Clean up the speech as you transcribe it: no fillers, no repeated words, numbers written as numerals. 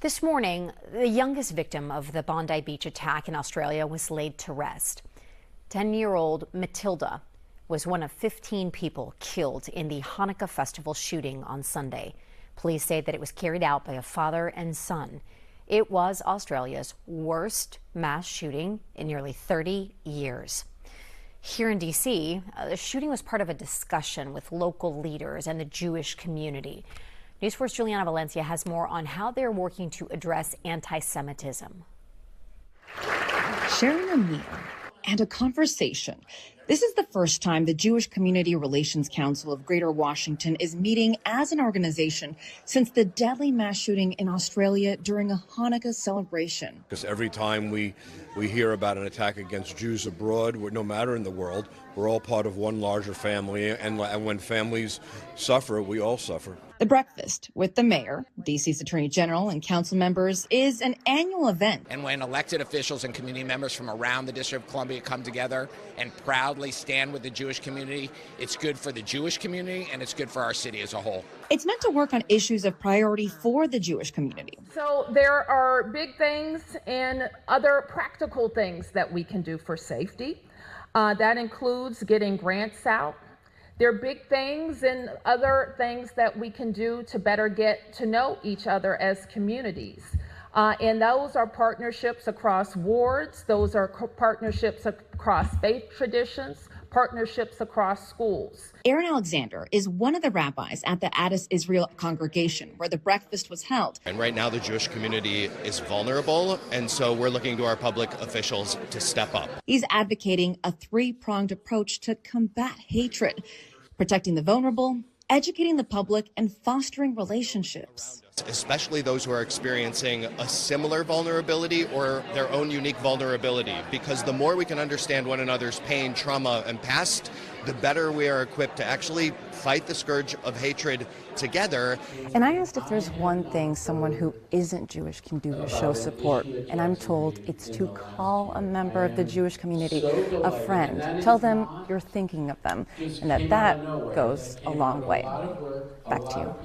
This morning, the youngest victim of the Bondi Beach attack in Australia was laid to rest. 10-year-old Matilda was one of 15 people killed in the Hanukkah festival shooting on Sunday. Police say that it was carried out by a father and son. It was Australia's worst mass shooting in nearly 30 years. Here in D.C., the shooting was part of a discussion with local leaders and the Jewish community. News 4's Juliana Valencia has more on how they're working to address anti-Semitism. Sharing a meal and a conversation. This is the first time the Jewish Community Relations Council of Greater Washington is meeting as an organization since the deadly mass shooting in Australia during a Hanukkah celebration. Because every time we hear about an attack against Jews abroad, no matter in the world, we're all part of one larger family, and when families suffer, we all suffer. The breakfast with the mayor, D.C.'s Attorney General, and council members is an annual event. And when elected officials and community members from around the District of Columbia come together and proudly stand with the Jewish community, it's good for the Jewish community and it's good for our city as a whole. It's meant to work on issues of priority for the Jewish community. So there are big things and other practical things that we can do for safety. That includes getting grants out. There are big things and other things that we can do to better get to know each other as communities. And those are partnerships across wards, those are partnerships across faith traditions, partnerships across schools. Aaron Alexander is one of the rabbis at the Addis Israel congregation where the breakfast was held. And right now the Jewish community is vulnerable, and so we're looking to our public officials to step up. He's advocating a three-pronged approach to combat hatred: protecting the vulnerable, educating the public, and fostering relationships. Especially those who are experiencing a similar vulnerability or their own unique vulnerability, because the more we can understand one another's pain, trauma, and past, the better we are equipped to actually fight the scourge of hatred together. And I asked if there's one thing someone who isn't Jewish can do to show support, and I'm told it's to call a member of the Jewish community a friend. Tell them you're thinking of them, and that goes a long way. Back to you.